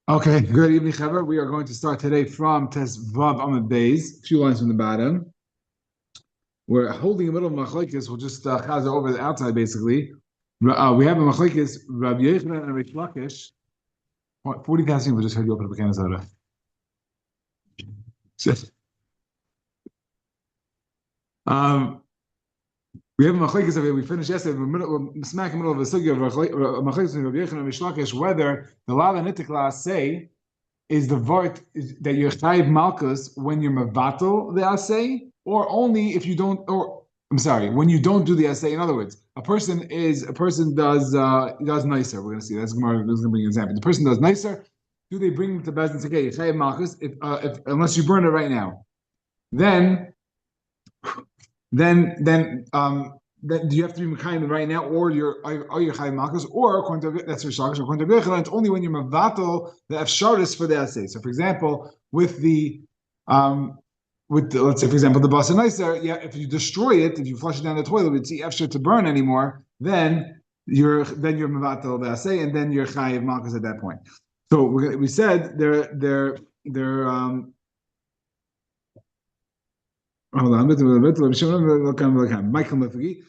Okay, good evening, Chaver. We are going to start today from Tes Vav Amud Beis, a few lines from the bottom. We're holding the middle of Machlokes. We'll just chazer over the outside, basically. We have a Machlokes, Rabbi Yochanan and Reish Lakish. 40,000 people just heard you open up a can of soda. Um, we have a Machlokes over here. We finished yesterday. We're smack in the middle of a sugya of Machlokes and Rabbi Yochanan and Reish Lakish, whether the Lava Nitikla say is the vart that you're chayiv malchus when you're mevatel the assay, or only if you don't. Or I'm sorry, when you don't do the assay. In other words, a person does nicer. We're going to see that's going to be an example. The person does nicer. Do they bring him to Bezdin and say, "Okay, you're chayiv malchus if unless you burn it right now?" Then then do you have to be mekayim right now, or you're chayiv malchus, or according to that's Rishakish, according to Bechel, it's only when you're mevatel the efsharis for the assay. So, for example, with let's say, for example, the basa nicer, yeah, if you destroy it, if you flush it down the toilet, it's efshar to burn anymore, then you're mevatel the assay, and then you're chayiv malchus at that point. So we said they're hold on.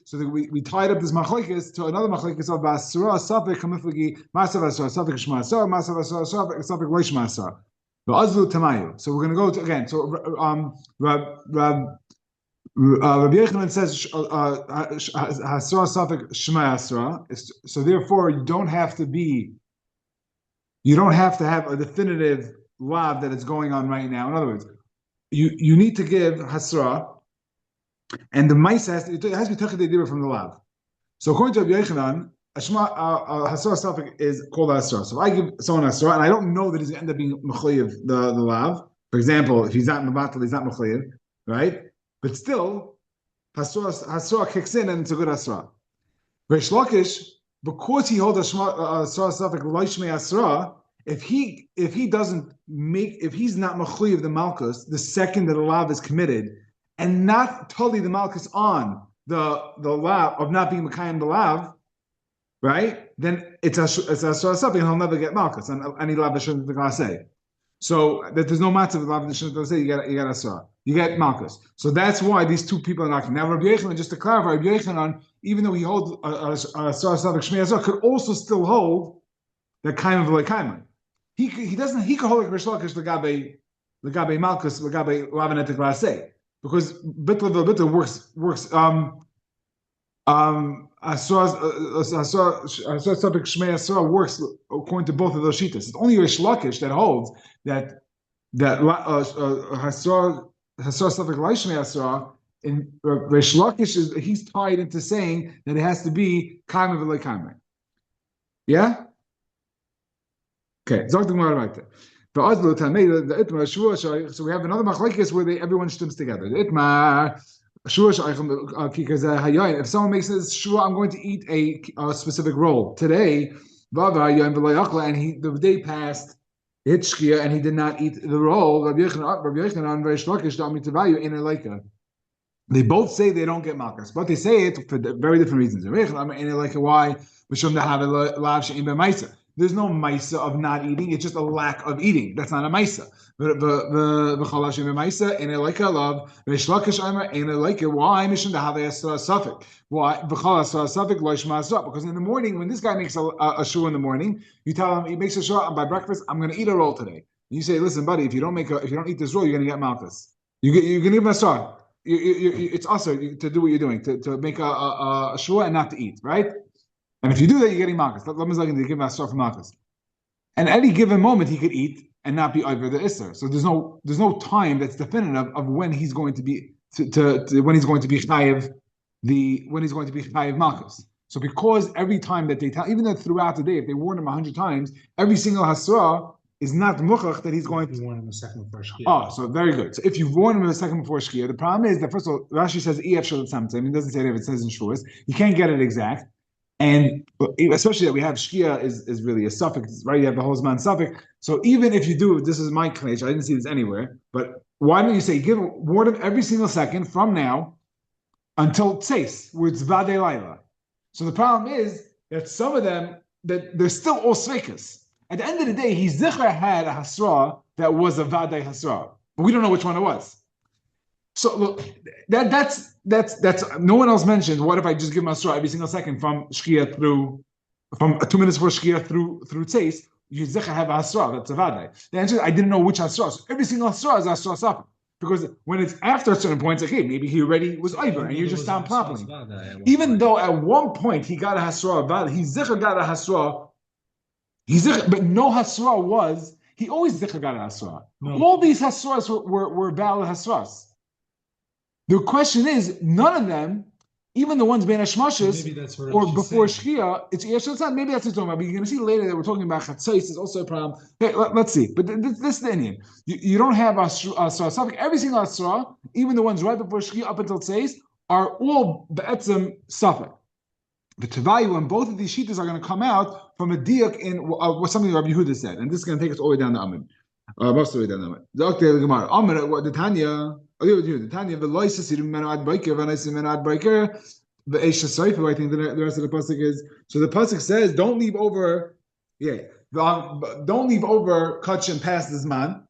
So we tied up this machlokes to another machlokes of basura safek kamiflagi masav asura safek shma asura masav asura safek loishma asura. The azlu tamayu. So we're going to go to again. So Rabbi Yochanan says hasura safek shma asura. So therefore, you don't have to have a definitive lav that is going on right now. In other words, you need to give hasra, and the mice has to be tachid from the lav. So according to Rabbi Yochanan, hasra safek is called hasra. So if I give someone hasra, and I don't know that he's going to end up being mechayiv the lav. For example, if he's not mevatel, he's not mechayiv, right? But still, hasra kicks in, and it's a good hasra. Reish Lakish, because he holds hasra safek loishmei hasra. If he's not mechuyev the malchus the second that the lav is committed, and not totally the malchus on the lav of not being mekayim the lav, right? Then it's a something he'll never get malchus on any lav that shouldn't say. So that there's no matzah of lav that shouldn't say you get asra, you get malchus. So that's why these two people are knocking. Now Rabbi Yochanan, just to clarify, Rabbi Yochanan, even though he holds asra safek shmei asra, could also still hold that kind of like kaiman. He could hold like Reish Lakish legabe malchus legabe lavenetik laseh, because bitla v'bitla works asar safek shmei asar works according to both of those shitas. It's only Reish Lakish that holds that hasar safek shmei asar. In Reish Lakish he's tied into saying that it has to be kaimah v'lei kaimah. Yeah. Okay, so we have another machlokes where everyone stims together. The itmar if someone makes this shua, I'm going to eat a specific roll today, and the day passed, hit shkia, and he did not eat the roll. They both say they don't get malchus, but they say it for very different reasons. Why? There's no maisa of not eating. It's just a lack of eating. That's not a maisa. Why? Why? Because in the morning, when this guy makes a shua in the morning, you tell him he makes a shua by breakfast. I'm going to eat a roll today. You say, listen, buddy, if you don't eat this roll, you're going to get malchus. You can give him a shua. It's also to do what you're doing, to make a shua and not to eat, right? And if you do that, you're getting malchus. Let me give him a shua for malchus. And at any given moment, he could eat and not be over the isser. So there's no time that's definitive of when he's going to be when he's going to be chayiv malchus. So because every time that they tell, even though throughout the day, if they warn him 100 times, every single hasra is not muchach that he's going to warn him a second before shkia. Oh, so very good. So if you warn him a second before shkia, the problem is that first of all, Rashi says ef shel tzamtzem. It doesn't say it if it says in shuas. You can't get it exact. And especially that we have shkia is really a suffix, right? You have the whole zman suffix. So even if you do, this is my klaish, I didn't see this anywhere, but why don't you say warn him every single second from now until tseis, where it's vadei laila. So the problem is that some of them that they're still all sveikas. At the end of the day, he zichra had a hasra that was a vadai hasra, but we don't know which one it was. So look, that's no one else mentioned. What if I just give him hasra every single second from shkia from 2 minutes before shkia through tzeis? You zichra have a hasra that's a vadai. The answer is I didn't know which hasra. So every single hasra is hasra safek. Because when it's after a certain point, it's like, hey, maybe he already was over, and you just sound properly. Even though at one point he got a hasra, he zikr got a hasra, but no hasra was, he always zikr got a hasra. No. All these hasras were valid hasras. The question is, none of them, even the ones bein hashmashas or before shkia, it's not. Maybe that's what we're talking about. But you're going to see later that we're talking about chatzais is also a problem. Okay, let's see. But this is the Indian. You don't have asra. Every single asra, even the ones right before shkia up until tzeis, are all be'etzem safek. The Tavayu and both of these shittas are going to come out from a diak in what something Rabbi Yehuda said, and this is going to take us all the way down to Amid. Most of the way down to Amid. The Gemara. Amid, what the Tanya. The Tanya, the loises you men ad biker, when I say men ad biker, the Eisha Saifu, I think the rest of the pasuk is. So the pasuk says, don't leave over kach and past this man.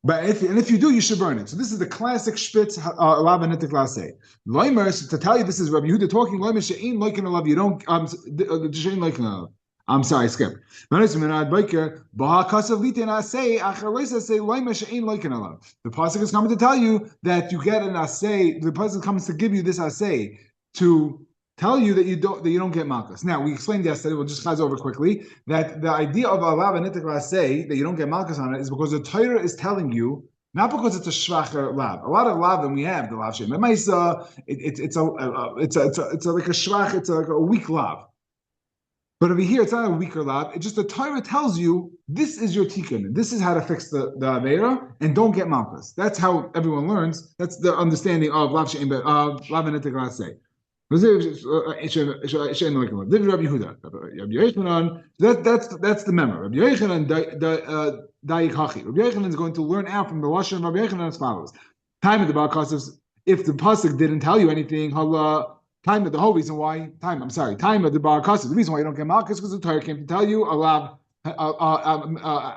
But if you do, you should burn it. So this is the classic shpitz alav anitik lasei. Loimer, to tell you this is Rabbi Yehuda talking. Loimer she'ein loikin alav. You don't she'ein loikin alav. I'm sorry, skip. The pasuk is coming to tell you that you get an asay. The pasuk comes to give you this asay to tell you that you don't get malchus. Now we explained yesterday. We'll just pass over quickly that the idea of alav and nitik asay that you don't get malchus on it is because the Torah is telling you. Not because it's a shvacher lav. A lot of lav that we have, the lav shem. It's like a shvach. It's like a weak lav. But over here, it's not a weaker lav. It's just the Torah tells you this is your tikkun. This is how to fix the avera, and don't get malchus. That's how everyone learns. That's the understanding of lav she'en lav v'netik lasei. That's the memo. Rabbi Yochanan dayik hachi. Rabbi Yochanan is going to learn out from the lashon of Rabbi Yochanan as follows: time of the balkasov. If the pasuk didn't tell you anything, time of the whole reason why time of the bar kasser. The reason why you don't get malchus because the Torah came to tell you alav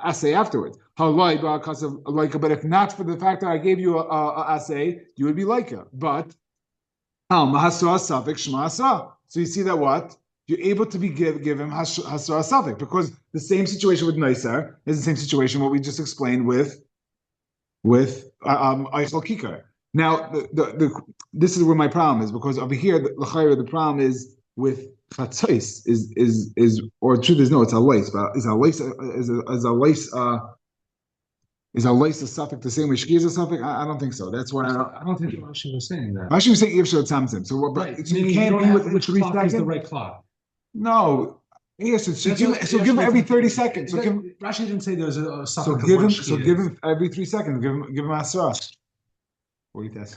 assay afterwards. Halai bar kasser like, but if not for the fact that I gave you a assay, you would be like it. But mahasra safek shma asra. So you see that what you're able to be give him hasra safek because the same situation with Neisar is the same situation what we just explained with Eichel Kikar. Now, this is where my problem is because over here, the problem is with chatzos is or the truth is no, it's a lace, but is a lace a suffix the same way shki is a suffix? I don't think so. That's what I don't think Rashi was saying that. Rashi was saying Yivshot Samsim. So right. So you can't be with 3 seconds. The right clock. No. Yes, so give him every 30 seconds. So Rashi didn't say there's a suffix. So give him every 3 seconds. Give him asra. What do you think?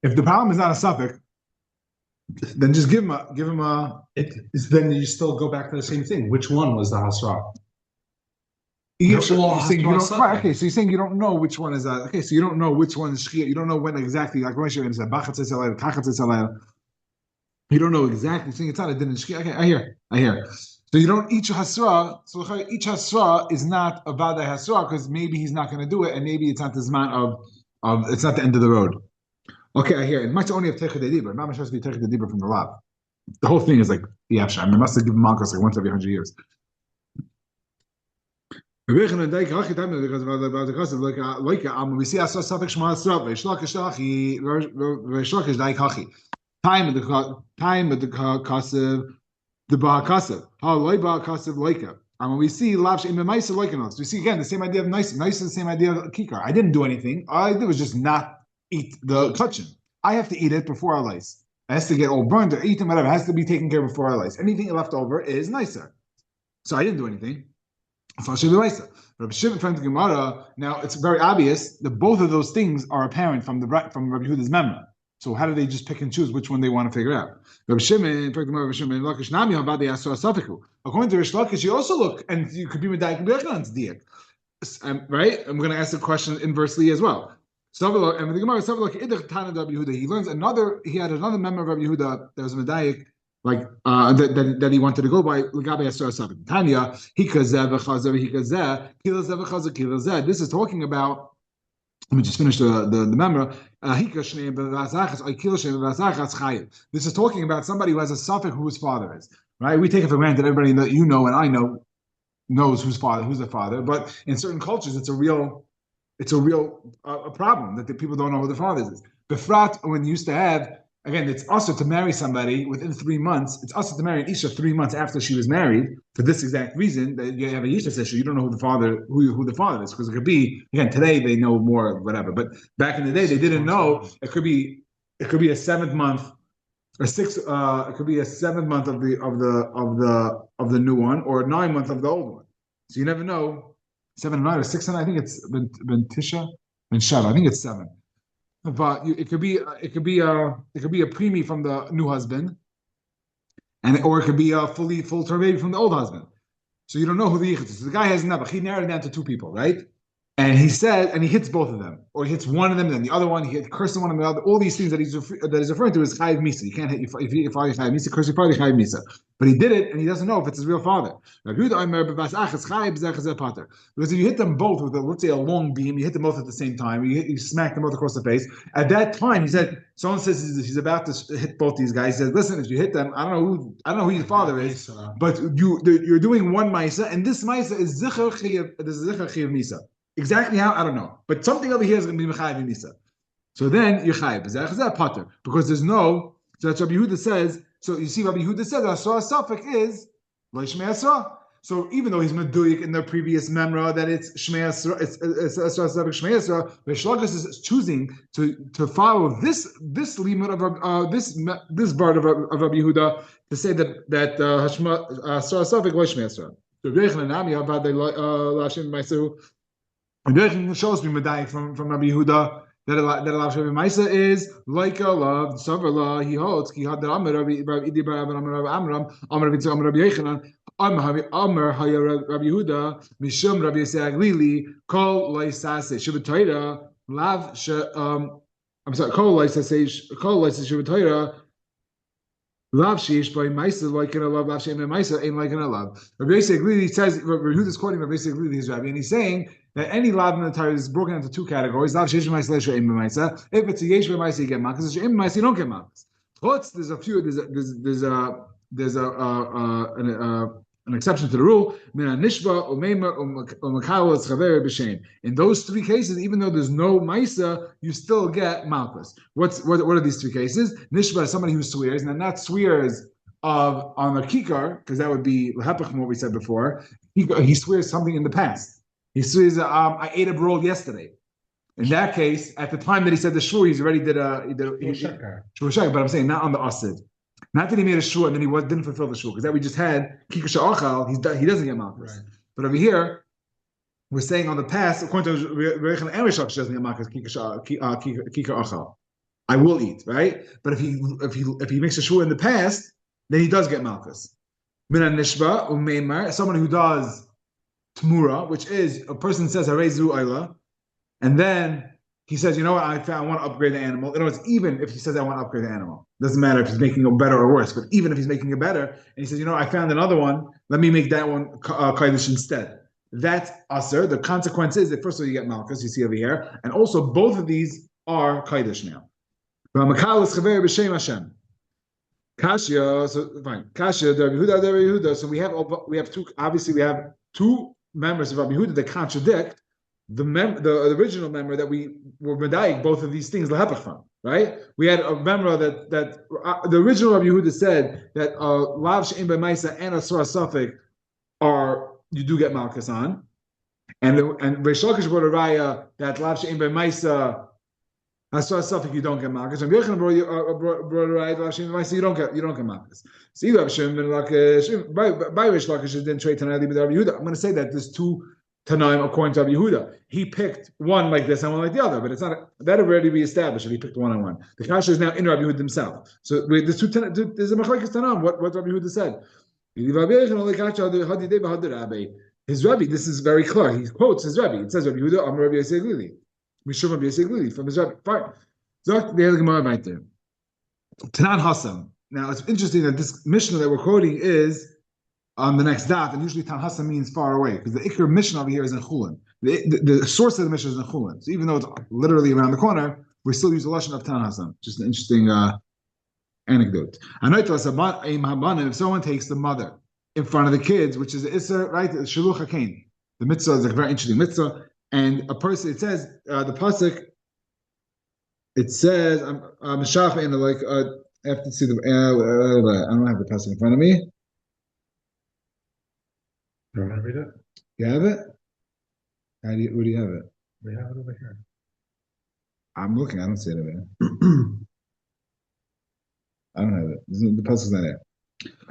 If the problem is not a suffix, then just give him a. Then you still go back to the same thing. Which one was the hasra? Okay, so you're saying you don't know which one is that. Okay, so you don't know which one is shkia. You don't know when exactly. Like when you're saying you don't know exactly. Saying it's not a din shkia. Okay, I hear. So you don't each hasra. So each hasra is not a vadai hasra because maybe he's not going to do it, and maybe it's not the zman of it's not the end of the road. Okay, I hear. It might only have teched dibur. Not much has to be teched dibur from the lab. The whole thing is like I must have given malchus like once every 100 years. We see asra suffix shma asra. Time of the kasev. The Bahakasev. How loy Bahakasev loika. And when we see lav she'im b'maisa loikanos, we see again the same idea of nice. Nice is the same idea of kikar. I didn't do anything. All I did was just not eat the kachin. I have to eat it before I lice. It has to get all burned or eaten, whatever. It has to be taken care of before I lice. Anything left over is nicer. So I didn't do anything. Now it's very obvious that both of those things are apparent from Rabbi Yehuda's memory. So how do they just pick and choose which one they want to figure out? According to Rish Lakish, you also look, and you could be medayik, right? I'm going to ask the question inversely as well. And the Gemara he learns another. He had another member of Rabbi Yehuda that was Medayik, like that he wanted to go by. Tanya, this is talking about. Let me just finish the member. This is talking about somebody who has a suffix whose father is, right? We take it for granted everybody that you know and I know knows who's the father, but in certain cultures it's a real problem that the people don't know who the father is. Befrat, when you used to have, again, it's also to marry somebody within 3 months. It's also to marry an Isha 3 months after she was married for this exact reason that you have a Isha issue. You don't know who the father is, because it could be, again, today they know more, whatever. But back in the day they didn't know. It could be a 7th month, it could be a 7th month of the new one, or a 9th month of the old one. So you never know. 7 and 9 or 6 and 9, I think it's Ben Tisha, Ben Shav. I think it's 7. But it could be a preemie from the new husband, or it could be a full term baby from the old husband. So you don't know who the yichud is. So the guy has never. He narrowed it down to 2 people, right? And he said, and he hits both of them, or he hits one of them, and then the other one. He hit cursing one and the other. All these things that he's referring to is chayiv misa. You can't hit if you chayiv misa, curse your father chayiv misa. But he did it, and he doesn't know if it's his real father. Because if you hit them both with, let's say, a long beam, you hit them both at the same time, you smack them both across the face. At that time, he said, someone says he's about to hit both these guys. He says, listen, if you hit them, I don't know who your father is, but you're doing one misa, and this misa is zichar chayiv misa. Exactly how, I don't know. But something over here is going to be Mechayiv Misa. So then, you're Chayiv. Pater. Because there's no, so that's Rabbi Yehuda says, so you see Rabbi Yehuda says, Asra Safek is Lo Shmei Asra. So even though he's Meduyik in the previous memra that it's Shmei Asra, it's Asra Safek Shmei Asra, Reish Lakish is choosing to follow this limit of this part of Rabbi Yehuda to say that Asra Safek Lo Shmei Asra. So Rabbi Yehuda Avad Lashem Maisu. And there shows me Medayik from Rabbi Yehuda that Alav Shavim Maisa is like a love Savarla. He holds Ki Had Amar Rabbi Idi Bar Amar Amram Amar Rabbi Amar Rabbi Yechanan Amar Haya Rabbi Yehuda Mishum Rabbi Yisrael Glili Kol Loisase Shabbatayra Lav I'm sorry Kol Loisase Shabbatayra. Lav sheish by Maisa like in a love, Lav shein Maisa ain't like in a love. Rabbi Yisrael Glili says, Rabbi Yehuda is quoting Rabbi Yisrael Glili, his Rabbi, and he's saying that any lav in the Torah is broken into 2 categories. Lav sheish by Maisa, shein Maisa. If it's a yesh by Maisa, you get makas. If it's shein Maisa, you don't get makas. Chutz, there's an exception to the rule. In those 3 cases, even though there's no Maisa, you still get Malchus. What are these 3 cases? Nishba is somebody who swears, and not swears on the kikar, because that would be Lahepach from what we said before. He swears something in the past. He swears, I ate a roll yesterday. In that case, at the time that he said the shur, he's already did shur shakar, but I'm saying not on the asid. Not that he made a shur and then he didn't fulfill the shur, because that we just had kikar sha'achal, he doesn't get malchus. Right. But over here, we're saying on the past, according to Reichan and Rish Lakish, doesn't get malchus kikar achal. I will eat, right? But if he makes a shur in the past, then he does get malchus. Minan nishba umeimar, someone who does tmura, which is a person says harezu ayla, and then he says, you know what, I want to upgrade the animal. In other words, even if he says I want to upgrade the animal, doesn't matter if he's making it better or worse, but even if he's making it better, and he says, you know, I found another one, let me make that one kaidish instead. That's aser. The consequence is that first of all, you get malchus, you see over here, and also both of these are kaidish now. Kashya, so fine. Kashya, Rabbi Yehuda. So we have 2. Obviously, we have 2 members of Rabbi Yehuda that contradict the original member that we were medayik both of these things lahepach from, right? We had a member that the original Rabbi Yehuda said that lav she'im b'maisa and asura safek are you do get malchus on, and Reish Lakish brought a raya that lav she'im b'maisa asura safek you don't get malchus, and Yochanan brought a raya lav she'im b'maisa you don't get malchus. So you have Shem ben Lakish by Reish Lakish didn't trade Tanai with Rabbi Yehuda. I'm going to say that there's 2 Tanaim according to Rabbi Yehuda. He picked one like this and one like the other, but it's not that already be established if he picked one on one. The kasha is now in Rabbi Yehuda himself. So there's a machlekes Tanaim. What Rabbi Yehuda said. His Rabbi, this is very clear. He quotes his Rabbi. It says Rabbi Yehuda, Amar Rabbi Yisrael Glili. Mishum basically from his fine. Zok the Gemara right there. Tanan Hassam. Now it's interesting that this Mishnah that we're quoting is on the next daf, and usually Tan Hassam means far away because the Iker Mishnah over here is in Chulin. The source of the Mishnah is in Chulin. So even though it's literally around the corner, we still use the lashon of Tan Hassam. Just an interesting anecdote. If someone takes the mother in front of the kids, which is Isser, right? Shiluch Hakein. The mitzvah is a very interesting mitzvah, and a person. It says the pasuk. It says Mishach and like I have to see the. I don't have the pasuk in front of me. You want to read it? You have it? Where do you have it? We have it over here. I'm looking. I don't see it over here. I don't have it. The pasuk's not there.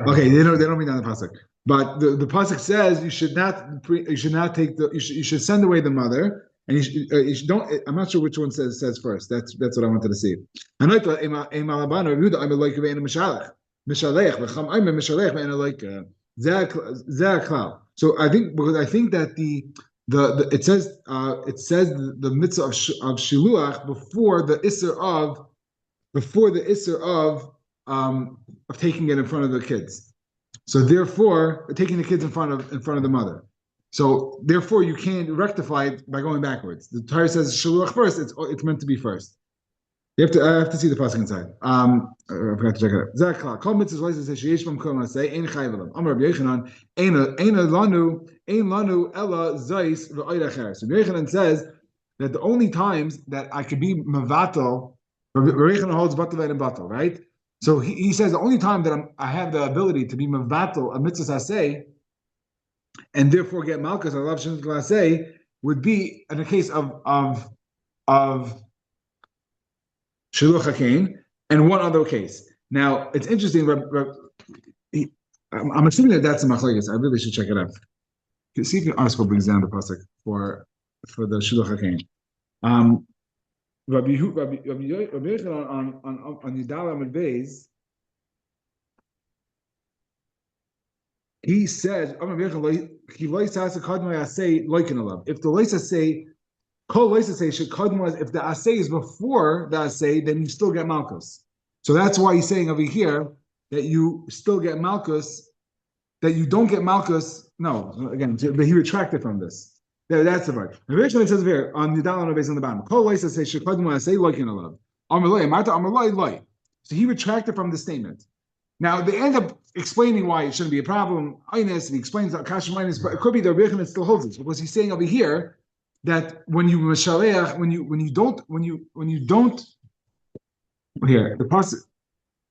Okay, they don't read down the pasuk. But the pasuk says you should not take the you should send away the mother, and you should don't. I'm not sure which one says first. That's what I wanted to see. So I think that the it says the mitzvah of shiluach before the isser of taking it in front of the kids. So therefore, taking the kids in front of the mother. So therefore, you can't rectify it by going backwards. The Torah says shiluach first. It's meant to be first. I have to see the pasuk inside. I forgot to check it out. Zakla. Kol mitzvahs license say sheyesh b'mkom asay ein chayv alam. Amar Rabbi Yochanan ein lanu ella zayis v'oid acher. So Rabbi Yochanan says that the only times that I could be mevatel, Rabbi Yochanan holds batel and batel, right? So he says the only time that I have the ability to be mevatel a mitzvah asay, and therefore get malchus I love shin asay would be in the case of Shiluch HaKain, and one other case. Now, it's interesting. I'm assuming that's a machlokes. I really should check it out. See if your article brings down the pasuk for the Shiluch HaKain. Rabbi Yochanan on Yidal Amud Beis, he says, if the Leisa say, Kol Leisa say should kadmu, if the asay is before the asay, then you still get malchus. So that's why he's saying over here that you still get malchus, that you don't get malchus. No, again, but he retracted from this. That's the part. The original says here on the Yidal Amud Beis on the bottom. Kol Leisa say should kadmu asay loikin alav. Amalei Marta Amalei loy. So he retracted from the statement. Now they end up explaining why it shouldn't be a problem. Inus, and he explains that Kasha minus, but it could be the Rebbe still holds it because he's saying over here that when you mishaleach, when you don't here the pasuk.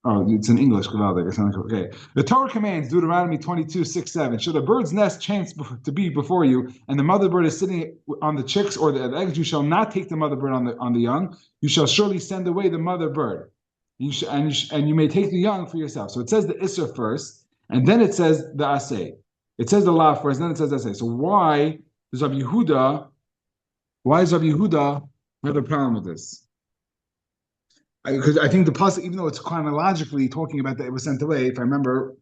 Oh, it's in English. Okay, the Torah commands Deuteronomy 22:6-7. Should a bird's nest chance to be before you, and the mother bird is sitting on the chicks or the eggs, you shall not take the mother bird on the young. You shall surely send away the mother bird. And you may take the young for yourself. So it says the Isser first, and then it says the Asay. It says the Lav first, then it says the Asay. So why does Rabbi Yehuda have a problem with this? Because I think the pasuk, even though it's chronologically talking about that it was sent away, if I remember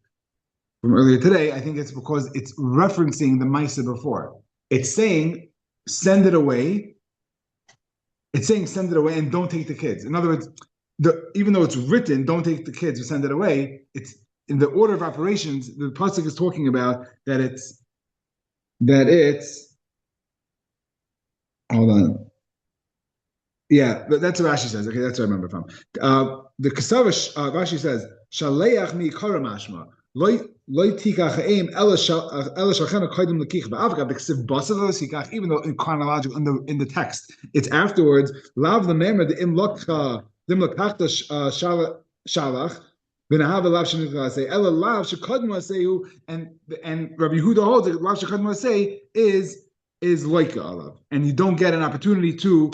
from earlier today, I think it's because it's referencing the Maisa before. It's saying send it away. It's saying send it away and don't take the kids. In other words, even though it's written, don't take the kids or send it away, it's in the order of operations. The pasuk is talking about that it's hold on. Yeah, that's what Rashi says. Okay, that's what I remember from. The Kesava Rashi says, "Shaleach mi karamashma loy tikach aim ela shalchena koydem lekich ba'avgav b'ksiv basav losikach." Even though in chronological in the text it's afterwards. Lav the memer the im lokcha dim lokachta shalach v'nahav lav shenikla say ela lav shekodmu asehu and Rabbi Yehuda holds that lav shekodmu aseh is loika alav, and you don't get an opportunity to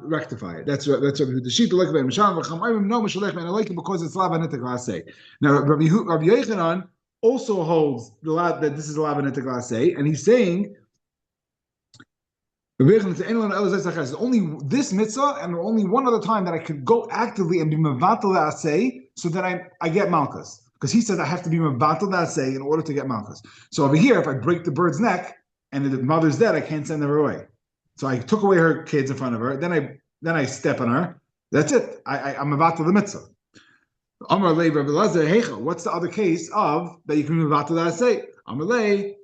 rectify it. That's Rabbi Yehuda. Sheet like Ben Mishal v'chamayim no mishalech ben aloikim because it's lav anitek laseh. Now Rabbi Yochanan also holds that this is lav anitek laseh, and he's saying only this mitzvah and only one other time that I could go actively and be mevatel aseh so that I get malchus. Because he said I have to be mevatel aseh in order to get malchus. So over here, if I break the bird's neck and the mother's dead, I can't send her away. So I took away her kids in front of her. Then I step on her. That's it. I'm about to the mitzvah. Amar lei Rabbi Elazar Heichel. What's the other case of that you can be about to that say? Amar lei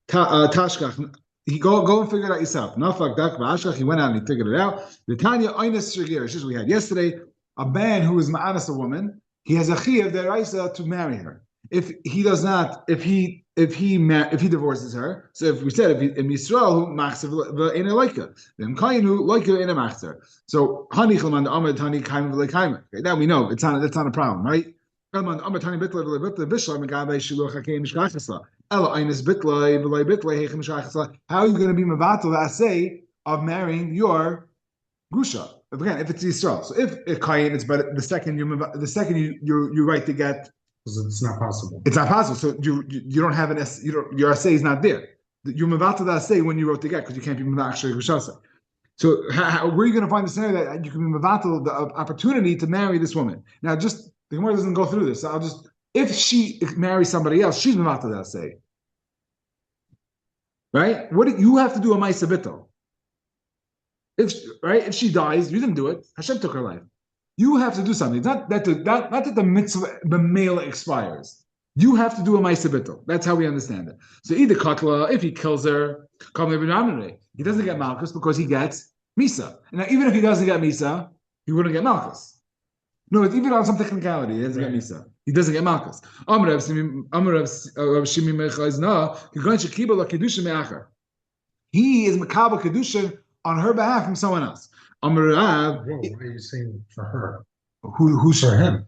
tashkach. He go and figure it out yourself. Nafak dak v'ashkach. He went out and he figured it out. The Tanya Oines Shagir. This is what we had yesterday. A man who is ma'anas a woman, he has a chiyuv deraisa to marry her. If he does not, if he divorces her, so if we said if Yisrael who machzer v'eina loika, then kayin who loika v'eina machzer. So hani chalman amad hani kaim v'leikaimer. Okay, that we know that's not a problem, right? Chalman amad hani bitla v'lebitla bishla megavei shiluch hakei mishkachasla. Ela einis bitla v'lei bitla heichem mishkachasla. How are you going to be mevatel the assay of marrying your grusha? Again, if it's Yisrael, so if a kayin, it's better. The second you're right to get. It's not possible. It's not possible. So you don't have your assay is not there. You're mevatel the assay when you wrote the get because you can't be actually gushasa. So where are you going to find the scenario that you can be mevatel the opportunity to marry this woman? Now, just the Gemara doesn't go through this. So if she marries somebody else, she's mevatel the assay, right? What you have to do a ma'aseh bittul. If she dies, you didn't do it. Hashem took her life. You have to do something. It's not that the mitzvah, the male expires. You have to do a ma'aseh bittul. That's how we understand it. So either katla, if he kills her, he doesn't get malchus because he gets misa. Now, even if he doesn't get misa, he wouldn't get malchus. No, it's even on some technicality, he doesn't get misa. He doesn't get malchus. He is makabel kedusha on her behalf from someone else. Why are you saying for her? Who's for him?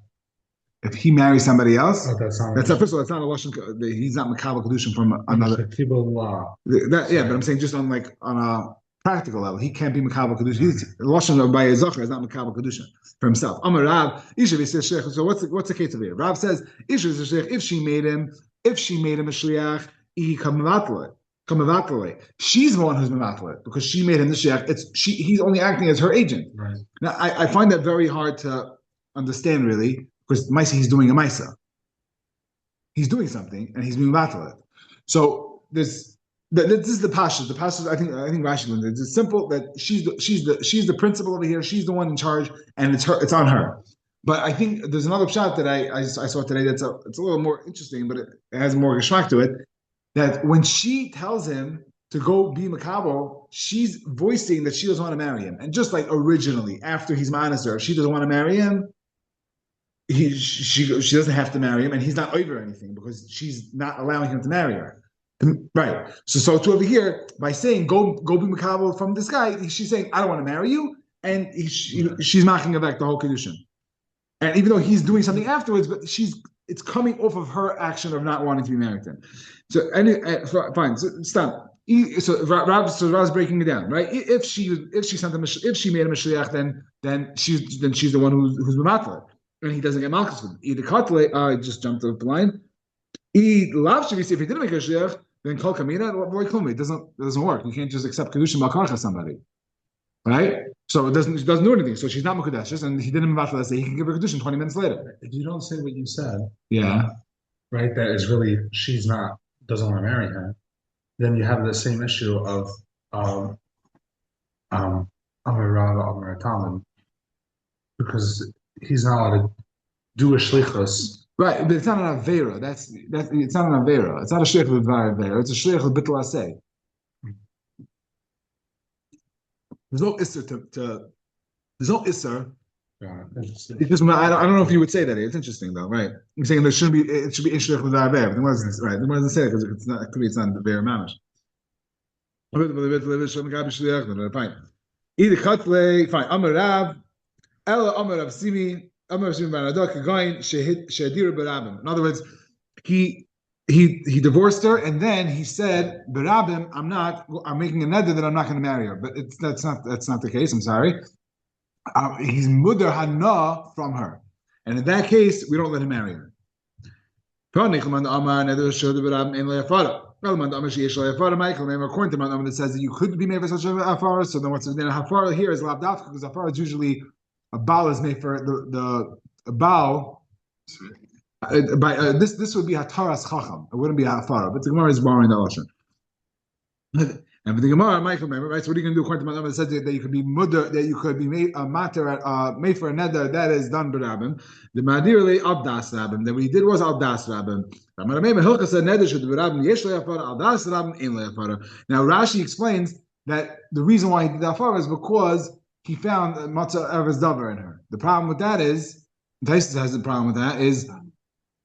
If he marries somebody else, that's not first of all, it's not a lashon. He's not makabel kedushin from another. But I'm saying just on a practical level, he can't be makabel kedushin. Lashon by a zocher is not makabel kedushin for himself. Amar Rav, so what's the case of here? Rav says if she made him a shliach, he kamavatle. She's the one who's mevatlet because she made him the sheikh. He's only acting as her agent. Right. Now I find that very hard to understand really because he's doing a maisa. He's doing something and he's being mevatlet. So this is the pashas. The pashas I think Rashi learned it's simple that she's the principal over here. She's the one in charge and it's on her. But I think there's another shot that I saw today it's a little more interesting, but it has more geschmack to it. That when she tells him to go be makabel, she's voicing that she doesn't want to marry him. And just like originally, after he's minus her, if she doesn't want to marry him, she doesn't have to marry him, and he's not over anything because she's not allowing him to marry her. Right. So to over here, by saying go be makabel from this guy, she's saying I don't want to marry you, and she's knocking back the whole condition. And even though he's doing something afterwards, but it's coming off of her action of not wanting to be married to him. So fine. So stop. So Rav's breaking it down, right? If she made a mashliach, then she's the one who's mematler, and he doesn't get malchus with him. Either katle, I just jumped off the line. If he didn't make a shliach, then kol kamina it doesn't work. You can't just accept kedushin b'karcha somebody, right? So it doesn't do anything. So she's not mukadeshes, and he didn't mevatler. Say he can give her kedushin 20 minutes later. If you don't say what you said, yeah, right, that is really she's doesn't want to marry him, then you have the same issue of Amar Rav Amar Talmud, because he's not allowed to do a shlichus. Right, but it's not an avera. It's not an avera. It's not a shliach with avera. It's a shliach with bittul aseh. There's no isser there's no isser. It's just, I don't know if you would say that. It's interesting though, right? You're saying it should be in shliach with avera. But it wasn't right. It wasn't say it because it's not. It could be it's not avera mamish. Either katle, fine. Amar Rav, Ella Amar Rav Simi. In other words, he divorced her, and then he said, "Berabim, I'm making a neder that I'm not going to marry her." But that's not the case. I'm sorry. He's mudar hana from her, and in that case, we don't let him marry her. According to that says that you could be made for such a hafara. So then what's the hafara here is labdaf because hafara is usually a baal is made for the baal. This would be hataras chacham. It wouldn't be hafara, but the Gemara is borrowing the lashon. And the Gemara, Michael, remember, right? So what are you going to do according to my number? It says that you could be mudder, that you could be made a matter, made for a neder that is done b'rabim. The madirli abdas rabim. That what he did was abdas rabim. Now Rashi explains that the reason why he did that for is because he found matzah eres davar in her. The problem with that is, Taisus has the problem with that is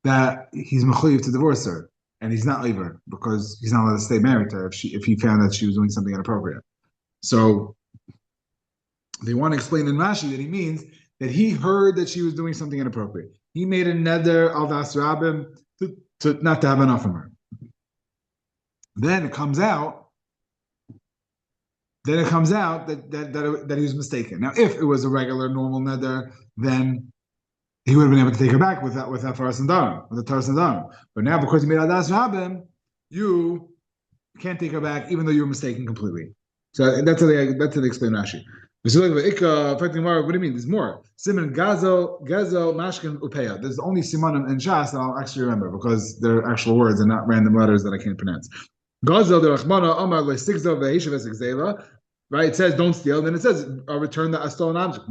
that he's mechuyev to divorce her. And he's not over because he's not allowed to stay married to her if he found that she was doing something inappropriate. So they want to explain in Rashi that he means that he heard that she was doing something inappropriate. He made a neder al das rabim to not to have enough from her. Then it comes out that he was mistaken. Now, if it was a regular normal neder, then he would have been able to take her back with that Faras and Darim, with the Taras and Darim. But now, because he made Adas Rabim, you can't take her back, even though you were mistaken completely. So that's how they explain Rashi. What do you mean? There's more. Siman Gazel, Mashkin, Upeya. There's only Simanim and Shas that I'll actually remember because they're actual words and not random letters that I can't pronounce. Gazel, the Rachmana, Omar, Leistigzel, Vehishav, Esexela. Right, it says don't steal. Then it says return the stolen object.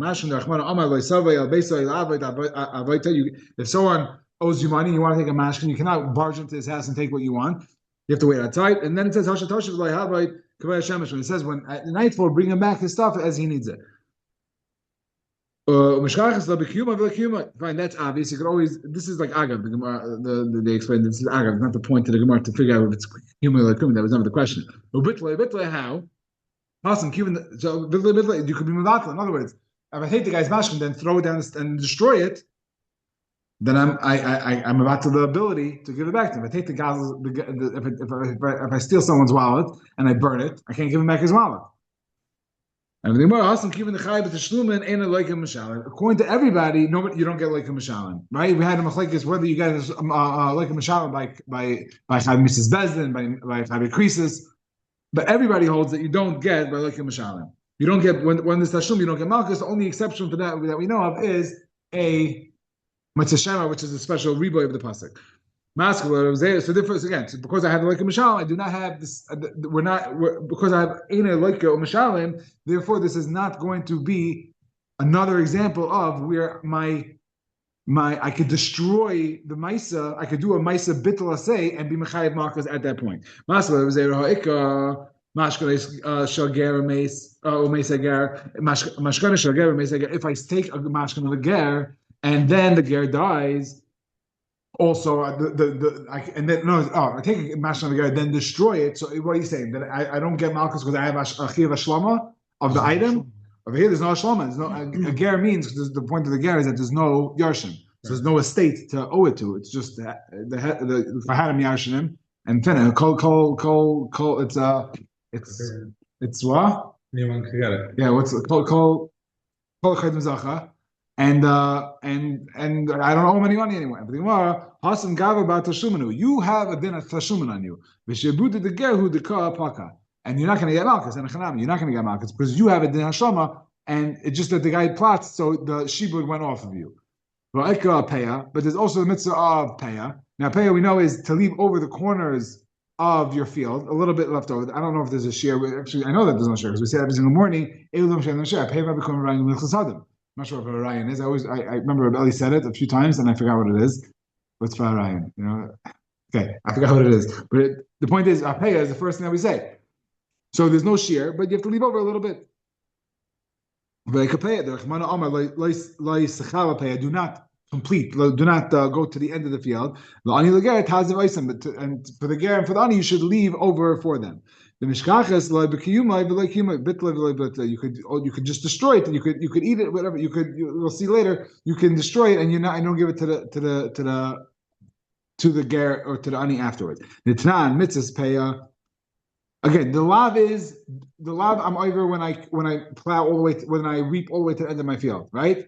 If someone owes you money, you want to take a mashkin, you cannot barge into his house and take what you want. You have to wait outside. And then it says when it says when at nightfall bring him back his stuff as he needs it. Fine, that's obvious. You could always. This is like agav. The Gemara, they explained this is agav. Not the point to the Gemara to figure out if it's human or kum. That was never the question. How? Awesome. So you could be mevatel. In other words, if I take the guy's mashkin, then throw it down and destroy it, then I'm mevatel the ability to give it back to him. If I take the guy's, if I steal someone's wallet and I burn it, I can't give him back his wallet. And the Gemara awesome keeping the chay but the shlumen ain't like a mishalim. According to everybody, nobody you don't get like a mishalim, right? We had a machlekes whether you get like a mishalim by Chav Mrs. Bezdin, by Chav Krisis. But everybody holds that you don't get by like a mishalim. You don't get when there's tashum, you don't get malchus. The only exception for that we know of is a mitzvah, which is a special reboy of the pasuk. So difference again. So because I have like a mishalim, I do not have this. Because I have ina like a mishalim. Therefore, this is not going to be another example of where I could destroy the Maisa, I could do a Maisa bittul asay and be Mechayev Makkos at that point. If I take a mashkan of a ger and then the ger dies, also I take a mashkan of a ger, then destroy it. So what are you saying? That I don't get Makkos because I have a chiv shlama of the item? Over here, there's no shlama. There's no a ger means the point of the ger is that there's no yarshim. So there's no estate to owe it to. It's just the fahadim yarshinim and finna it's what? Anyone can get it. Yeah, what's kol chaydim zacha and I don't owe him any money anymore. But the Gemara hasim gava ba tashumanu. You have a din of tashuman on you. V'shebudu the gerhu the ka paka. And you're not going to get malchus and you're not going to get malchus because you have a din hashama, and it's just that the guy plots, so the shibud went off of you. But there's also the mitzvah of paya. Now, paya we know is to leave over the corners of your field, a little bit left over. I don't know if there's a share. Actually, I know that there's no share because we say every single morning. I'm not sure if a Ryan is. I remember Eli said it a few times and I forgot what it is. What's for Ryan? Okay, I forgot what it is. But the point is, paya is the first thing that we say. So there's no shear, but you have to leave over a little bit. Do not complete. Do not go to the end of the field. And for the ger and for the ani, you should leave over for them. The mishkachas you could just destroy it, and you could eat it, whatever. We'll see later. You can destroy it, and I don't give it to the ger or to the ani afterwards. Nitnan mitzvahs paya. Again, the lav I'm over when I plow all the way when I reap all the way to the end of my field, right?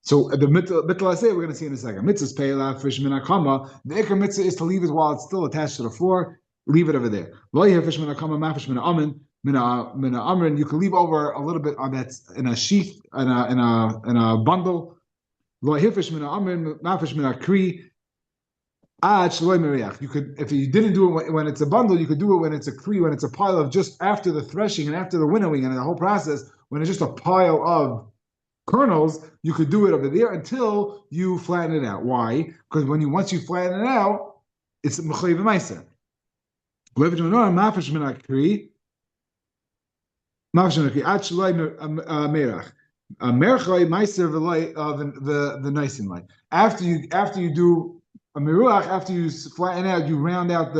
So the mitzvah I say we're going to see in a second. Mitzvah's payla fish minakama. The ikar mitzvah is to leave it while it's still attached to the floor. Leave it over there. Fish minakama, mafish minaamin, amrin. You can leave over a little bit on that in a sheath in a bundle. Fish minaamin, mafish minakri. You could, if you didn't do it when it's a bundle, you could do it when it's a kri, when it's a pile of just after the threshing and after the winnowing and the whole process, when it's just a pile of kernels, you could do it over there until you flatten it out. Why? Because once you flatten it out, it's mechayiv meiser. The nicing light. After you do a miruach, after you flatten out, you round out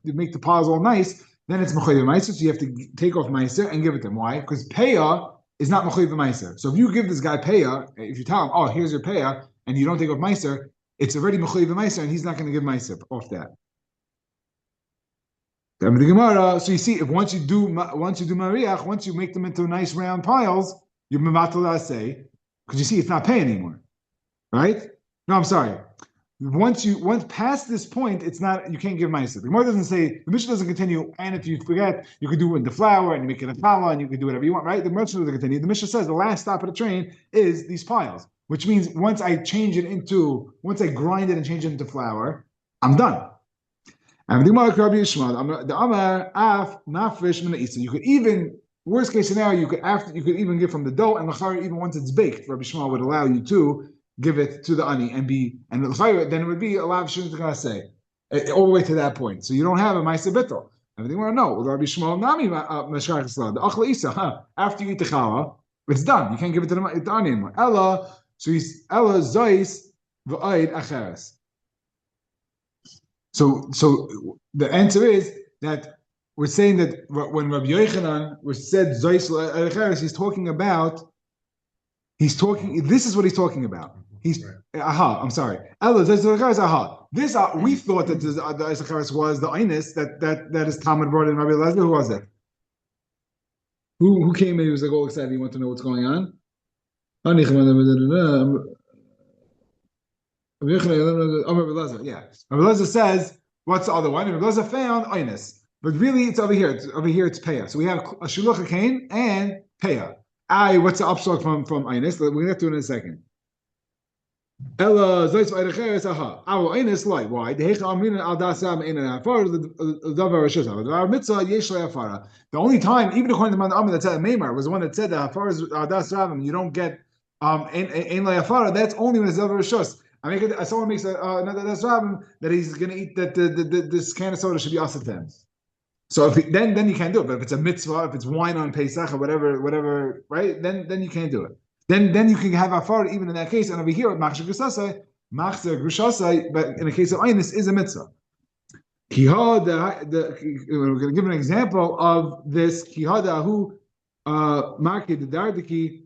you make the piles all nice. Then it's mechayiv meiser, so you have to take off meiser and give it to him. Why? Because peah is not mechayiv meiser. So if you give this guy peah, if you tell him, oh, here's your peah, and you don't take off meiser, it's already mechayiv meiser, and he's not going to give meiser off that. So you see, if once you do mariach, once you make them into nice round piles, you're mevatel say, because you see it's not pay anymore, right? No, I'm sorry. Once past this point, it's not, you can't give meiser. The Gemara doesn't say, the Mishnah doesn't continue, and if you forget, you could do it in the flour and you make it a challah and you can do whatever you want, right? The Mishnah doesn't continue. The Mishnah says the last stop of the train is these piles, which means once I grind it and change it into flour, I'm done. And the Amar af mafresh min isa. You could even, worst case scenario, you could even give from the dough, and l'chayr even once it's baked, Rabbi Shmuel would allow you to give it to the ani and l'chayr, then it would be a lav shouldn't say all the way to that point. So you don't have a ma'aser bittul. Everything we know, Rabbi Shmuel nami mashar chesla the achla isa. After you eat the challah, it's done. You can't give it to the ani anymore. Ella, so he's Ella zois v'ayd acheres. So the answer is that we're saying that when Rabbi Yochanan was said Zois Erecheres, this is what he's talking about. I'm sorry. This we thought that the Erecheres was the Einis that is Talmud brought in Rabbi Elazar. Who was that? Who came in? He was like all excited. He wanted to know what's going on. Yeah. Rabbi Elazar says, what's the other one? Rabbi Elazar found Einis. But really, it's over here. It's Peah. So we have a Shuluch HaKain and Peah. What's the upshot from Einis? We're going to get to it in a second. Ella Zoitz V'Eirecheres Aha. Our Einis light. Why? The only time, even according to the Amar that said Meimar, was the one that said that Hafar is Adas Ravim, you don't get Ein Le'Afara, that's only when it's Davar Rishus. Someone makes another Das Ravim that he's going to eat that this can of soda should be asat to him. So then you can't do it. But if it's a mitzvah, if it's wine on Pesach or whatever, right? Then you can't do it. Then you can have afar even in that case. And over here, machzer grushasai, but in the case of Einis, is a mitzvah. We're going to give an example of this. Kihadahu market the dardiki.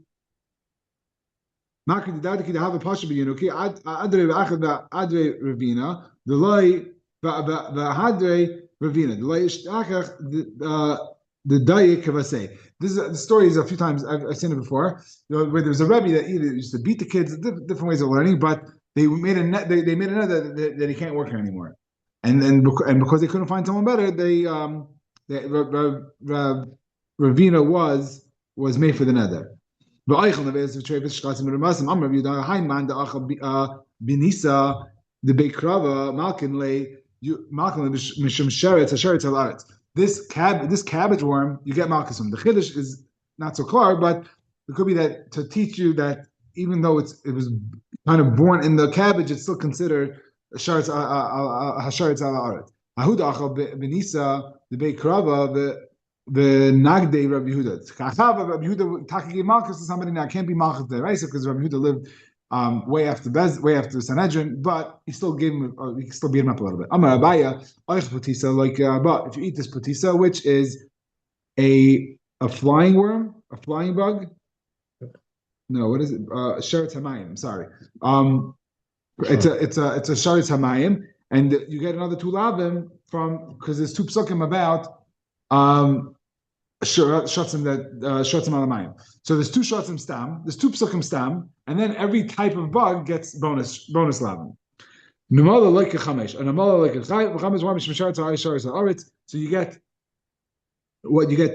Market the dardiki to have a pasha b'yinuki adre v'achad adre ravina the loy v'hadre ravina the loy ishtachach the dayik kavasei. The story is a few times I've seen it before, where there's a rebbe that either used to beat the kids, different ways of learning, but they made a net that he can't work here anymore, and because they couldn't find someone better, Ravina was made for the nether. This cabbage worm, you get malchus from. The chiddush is not so clear, but it could be that to teach you that even though it was kind of born in the cabbage, it's still considered a sharetz ala aretz. Ahuda achal benisa the beikrava the nagdei Rabbi Yehuda. Chachava Rabbi Yehuda taki malchus to somebody now can't be malchus there, right? Because Rabbi Yehuda lived way after Sanhedrin, but he still beat him up a little bit. Amar Abaya, oich putisa, but if you eat this putisa, which is a flying worm, a flying bug. No, what is it? Sheretz hamayim. I'm sorry. It's a sheretz hamayim, and you get another two lavim because there's two psukim about shotzim alamayim. So there's two shotzim stam, there's two psukim stam, and then every type of bug gets bonus lavim. Numala like a chamesh, and numala like a chamesh one mishmasharetz ha'isharetz ha'aretz. So you get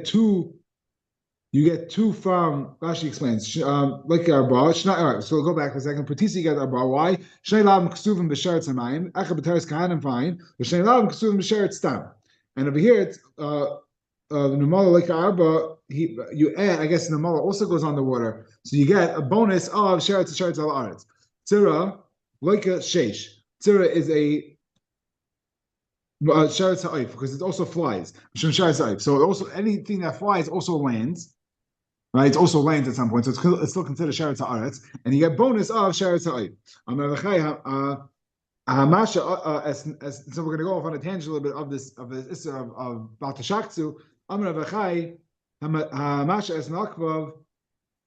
two You get two from Rashi explains. Like arba. All right, so we'll go back for a second. Pratisi you get arba. Why? Shnei lavim ksuvim b'sheretz hamayim. Echa b'teres kahanim fine. Shnei lavim ksuvim b'sheretz stam. And over here it's Numala like arba. You add. I guess Numala also goes on the water, so you get a bonus of sheretz al aretz. Tzira like a sheish. Tzira is a sheretz ha'if because it also flies. So it also anything that flies also lands. Right, it's also lands at some point, so it's still considered sheretz ha'aretz, and you get bonus of sheretz ha'ayv. So we're going to go off on a tangent a little bit of this issue of Baltashaktsu. Amar Avachai Hamasha es Malkvav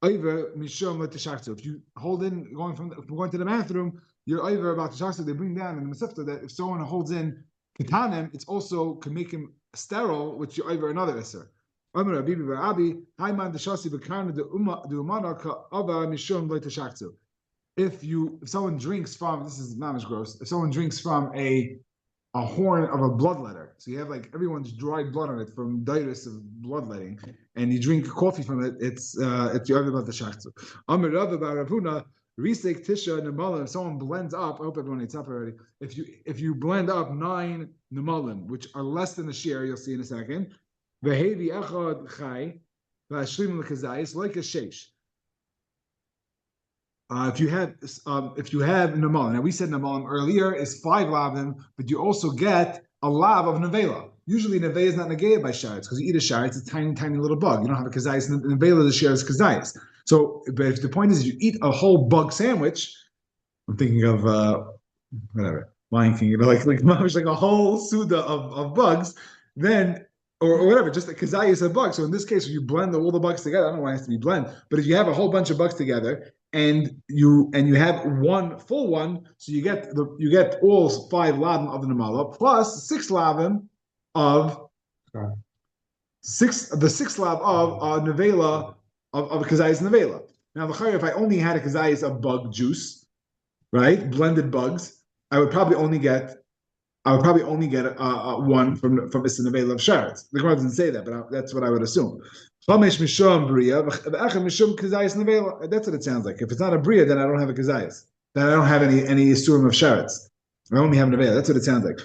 Over Mishum Latashaksu. If you hold in going to the bathroom, you're over Baltashaktsu. They bring down in the Masifta that if someone holds in Ketanim, it's also can make him sterile, which you're over another Isser. If someone drinks from, this is mamish gross, if someone drinks from a horn of a bloodletter, so you have like everyone's dried blood on it from diarrhea of bloodletting, and you drink coffee from it, it's your about the shachzu. Amir Rabba Baravuna Risek Tisha Nemalim. If someone blends up, I hope everyone eats up already. If you blend up 9 Nemalim, which are less than the shear, you'll see in a second. Vehevi echad chai, v'ashlim l'kazayis like a sheish. If you have namalim, now we said namalim earlier is 5 lavim, but you also get a lav of nevela. Usually nevela is not negaya by sharetz because you eat a sharetz, it's a tiny, tiny little bug. You don't have a kazayis. Nevela the share is kazayis. So, but if the point is you eat a whole bug sandwich, I'm thinking of whatever Lion King, like a whole suda of bugs, then. Or whatever, just a kazayis a bug. So in this case, if you blend all the bugs together, I don't know why it has to be blend, but if you have a whole bunch of bugs together and you have one full one, so you get all 5 lavim of the namala plus 6 lavim of the 6 lav of nevela of kazayis nevela. Now if I only had a kazayis of bug juice, right, blended bugs, I would probably only get one from Mr. Nevela of Sharetz. The Gemara doesn't say that, but that's what I would assume. That's what it sounds like. If it's not a Bria, then I don't have a Kazayas. Then I don't have any Isurim of Sharetz. I only have Nevela. That's what it sounds like.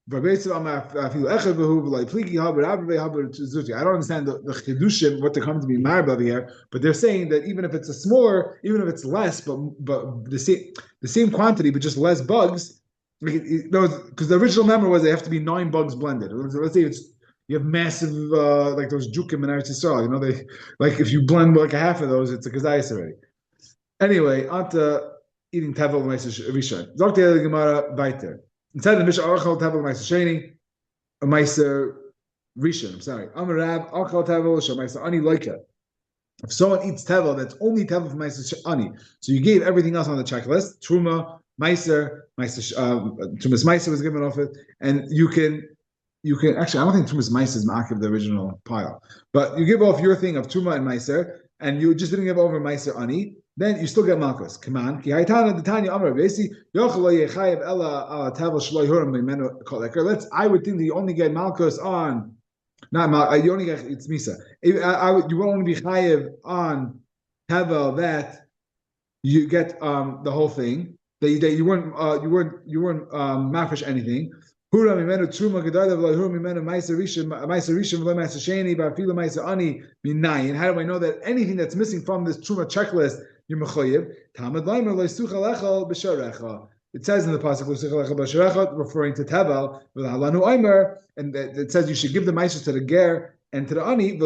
I don't understand the chidushim, what they're coming to be married over here, but they're saying that even if it's less, but the same quantity, but just less bugs, because the original number was they have to be 9 bugs blended. Let's say you have massive like those jukim in Eretz Yisrael, they like if you blend like a half of those, it's a kazayis already. Anyway, on to eating tevel rishon. Zok the Gemara weiter. Inside the Mishnah, Archal Tavel Meiser Sheni, a Meiser Rishon. I'm sorry. Amarab, Archal Tavel, Meiser Ani Loika. If someone eats Tavel, that's only Tavel for Meiser Ani. So you gave everything else on the checklist. Truma, Meiser, Trumas Meiser was given off it, and you can actually, I don't think Trumas Meiser is Ma'akiv, the original pile, but you give off your thing of Truma and Meiser, and you just didn't give over Meiser Ani. Then you still get Makkos. Come on. I would think that you only get Makkos on, not Makkos, you only get, it's Misa. You will only be Chayev on Tevel that you get the whole thing, that you weren't mafish anything. How do I know that anything that's missing from this Truma checklist you're mechayev? It says in the pasuk referring to Tevel, and it says you should give the meiser to the ger and to the ani, and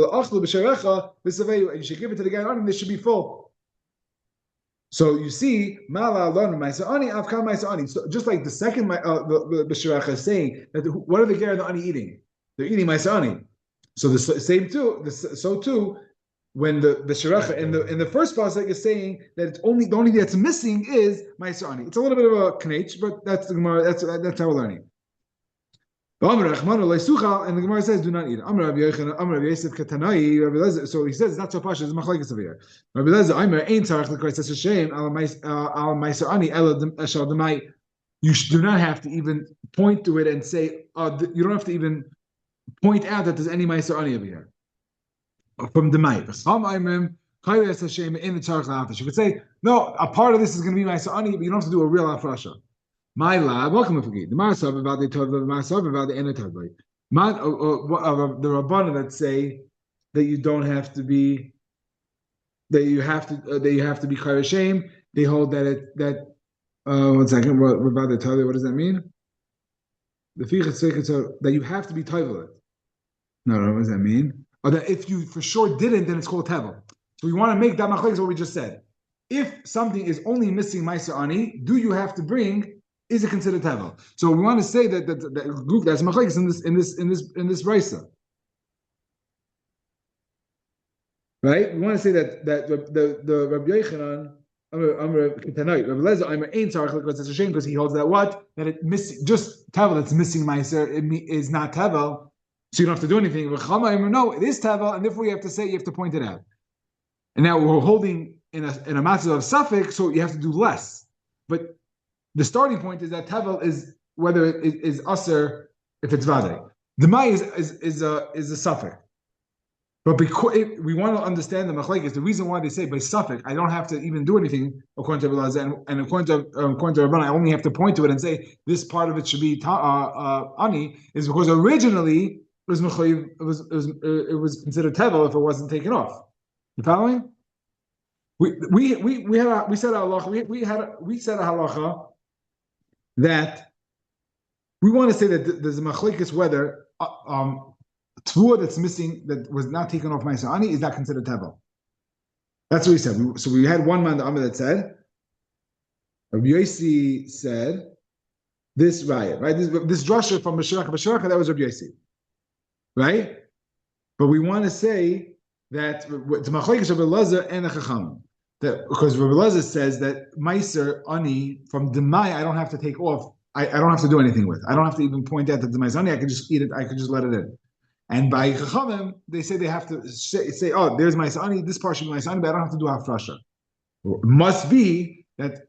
you should give it to the ger and ani. This should be full. So you see, so just like the second the b'sherecha is saying that what are the ger and the ani eating? They're eating ma'aser ani. So the same too. So too. When the Sherecha in the first pasuk is saying that it's the only thing that's missing is Meiser Ani. It's a little bit of a knetch, but that's the Gemara. That's how we're learning. And the Gemara says, "Do not eat." So he says it's not so pasha. It's machlekes over here. Rabbi Lezer, ein tzarich l'kreis es Hashem al Meiser Ani ela eshal demai. You do not have to even point to it and say. You don't have to even point out that there's any Meiser Ani over here from the Mai. You could say, no, a part of this is going to be Meiser Ani, but you don't have to do a real Afrasha. My lab, welcome to forget. The Masav about the Masav about the Enetavli. The Rabbana that say that you don't have to be, that you have to be Chayr Shem. They hold that 1 second. What about the Tavli? What does that mean? The Fichas that you have to be Tavli. No, what does that mean? Or that if you for sure didn't, then it's called Tevel. So we want to make that machlekes what we just said. If something is only missing Meiser Ani, do you have to bring? Is it considered Tevel? So we want to say that group that's machlekes in this brisa, right? We want to say that the Rabbi Yochanan, Rabbi Lezer, ain't tzarich because it's a shame because he holds that it missing just Tevel that's missing Meiser is not Tevel. So you don't have to do anything. No, it is Tevel, and therefore you have to point it out. And now we're holding in a matzah of suffix, so you have to do less. But the starting point is that Tevel is whether it is Aser if it's Vadei. The Mai is a suffix. But because we want to understand the Machlekes, the reason why they say by suffix, I don't have to even do anything according to Rabbi and according to Rabban, I only have to point to it and say this part of it should be Ani, is because originally it was considered Tevel if it wasn't taken off. You following? We said a halacha that we want to say that there's a machlekes whether tvua that's missing that was not taken off Meiser Ani is not considered Tevel. That's what we said. So we had one man the Amr that said, Rabbi Yossi said this riot, right? This drasha from B'Shirach, that was Rabbi Yossi, right? But we want to say that it's machlekes Rabbi Lezer and the Chacham. That because Rabbi Lezer says that Meiser Ani from Demai I don't have to take off. I don't have to do anything with. I don't have to even point out that the Meiser Ani. I can just eat it. I can just let it in. And by Chachamim they say they have to say, oh, there's Meiser Ani. This part should be Meiser Ani, but I don't have to do hafrasha. It must be that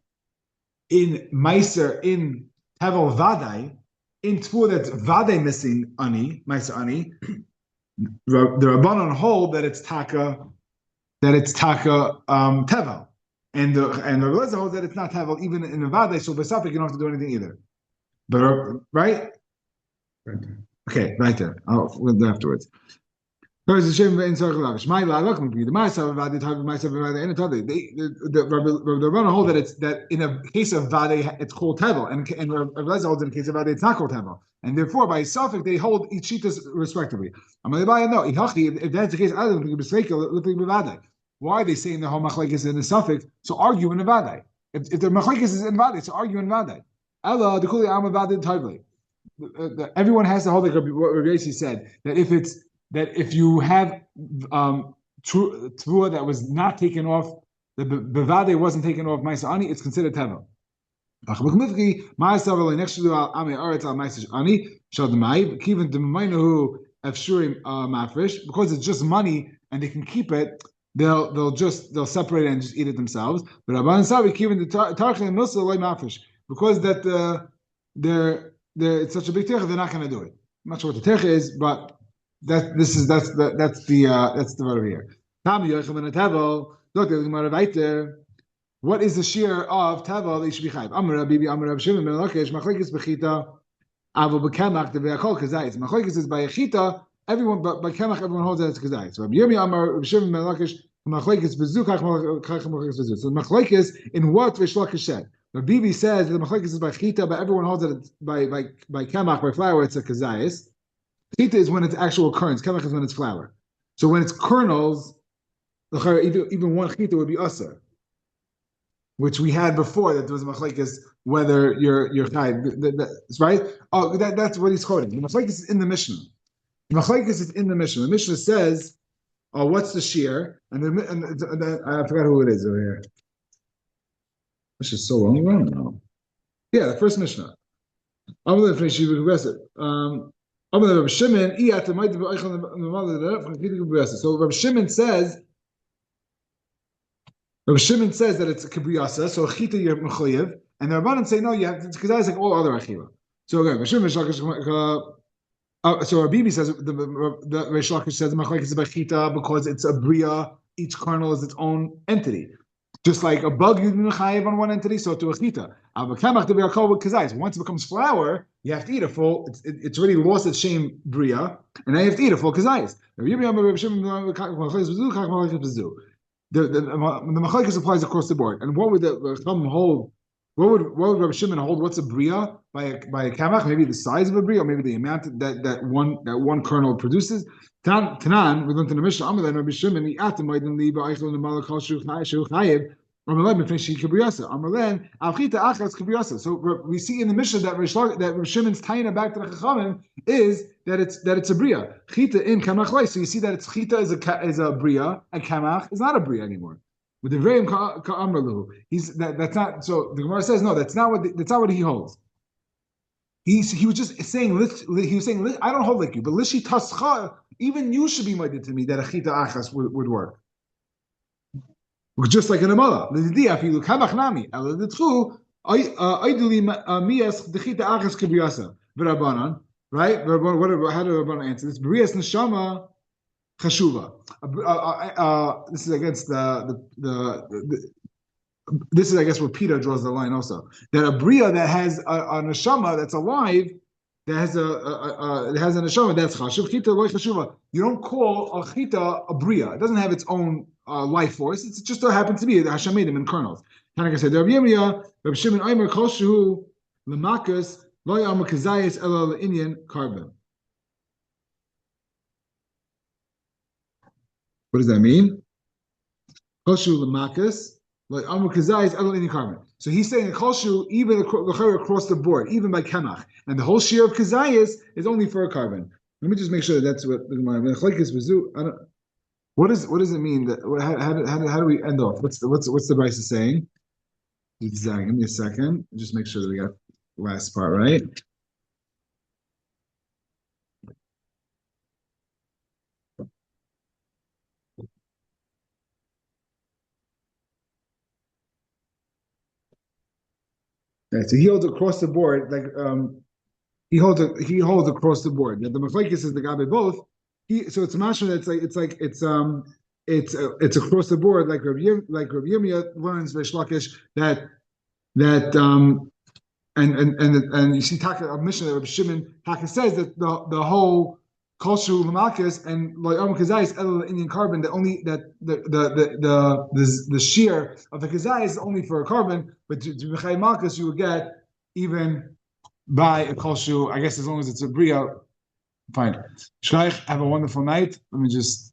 in Meiser in Tevel Vadai in Tvur that's Vadai missing Ani Meiser Ani. The Rabbanon hold that it's taka Tevel, and the Rabbi Lezer holds that it's not Tevel even in Nevada. So Besafik you don't have to do anything either. But right? Okay, right there. We'll do afterwards. The Rabbanon hold that in a case of Vade it's called Tevel, and Rabbi Lezer holds in a case of Vade it's not called Tevel. And therefore, by suffix, they hold each shitas respectively. No, if that's the case, why are they saying the whole machlekes in the suffix? So argue in the vadai. If the machlekes is in vadai, so argue in vadai. Everyone has to hold like what Rabbi Yossi said that if you have tvua that was not taken off, the vadai wasn't taken off Ma'aser Ani, it's considered tevel. Because it's just money and they can keep it, they'll separate it and just eat it themselves. But because that it's such a big terech, they're not going to do it. I'm not sure what the terech is, but that's the word here. What is the shear of Tevel? They should be chayv. Amar Bibi Amar Rab Shimon ben Lakish machlekes bechita avo bekemach deveyakol kazayis. Machlekes is by chita. Everyone by kemach everyone holds that it's kazayis. So Rabbi Yirmi Amar Rab Shimon ben Lakish machlekes bezukach machlekes bezuk. So machlekes in what Rish Lakish said. Rabbi Bibi says that the machlekes is by chita, but everyone holds that it's by kemach by flour it's a kazayis. Chita is when it's actual occurrence. Kemach is when it's flour. So when it's kernels, even one chita would be usher. Which we had before that there was a machlekes whether you're chayv. That's right. Oh, that's what he's quoting. The machlekes is in the Mishnah. The machlekes is in the Mishnah. The Mishnah says, "Oh, what's the shear?" And I forgot who it is over here. This is so long ago now. Yeah, the first Mishnah. So Rabbi Shimon says. Rabbi Shimon says that it's a kibriyasa, so chita you're mechayev, and the Rabbanan say no, you have because that's like all other achila. So again, Rabbi Shimon So Rabibi says the Reish Lakish says the machlekes is bechita because it's a bria. Each kernel is its own entity. Just like a bug, you can chayiv on one entity, so to a chita. Once it becomes flour, you have to eat a full. It's already lost its shame bria, and now you have to eat a full kazayis. The machlekes applies across the board. And what would the Chacham hold? What would Rabbi Shimon hold? What's a bria by a kamach? Maybe the size of a bria, or maybe the amount that one kernel produces. Tanan, we learned in the Mishnah. Amalei Rabbi Shimon iatim ma'idin li ba'ichlon l'malach kol shu chayiv. Amalei b'fnei shi kibriyasa. Amalei avchita achas kibriyasa. So we see in the Mishnah that Rabbi Shimon's tying it back to the Chachamim is that it's a bria. Chita in kamach lay. So you see that it's chita is a bria, and kamach is not a bria anymore. With the very ka'amralu, that's not. So the Gemara says no, that's not what he holds. He was just saying I don't hold like you, but lishi tascha, even you should be minded to me that a chita achas would work. Just like an amala. L'didia afilu kamach nami ala l'tchu ayduli miyas the chita achas kibriyasa v'rabanan. Right? How do Rabbanan answer this? B'riyas neshama chashuva. This is against this is, I guess, where Peter draws the line also. That a bria that has a neshama that's alive, that has a neshama that's chashuv. Chita loy chashuva. You don't call a chita a bria. It doesn't have its own life force. It just happens to be Hashem made them in kernels. Like I said, Rabbi Yirmiyah, Rabbi Shimon Aimer kol shehu l'makas lo yamar kazayis ela l'inyan carbon. What does that mean? Koshu l'makas, like amar kazayis ela l'inyan carbon. So he's saying a koshu even across the board, even by kemach, and the whole shear of kazayis is only for a carbon. Let me just make sure that's what the what does it mean? How do we end off? What's the Brisa saying? Give me a second. Just make sure that we got the last part right. Right, so he holds across the board, like he holds across the board. The Machlekes is the Gabe both. So it's mashma that's it's across the board, like Rabbi Yirmiyah learns Reish Lakish that and you see Taka a mission that Rabbi Shimon Taka says that the whole koshu l'malchus and loyam kazayis el Indian carbon that only that the shear of the kazayis is only for a carbon, but to b'chay malchus you would get even by a koshu, I guess, as long as it's a bria. Fine. Shreich, have a wonderful night. Let me just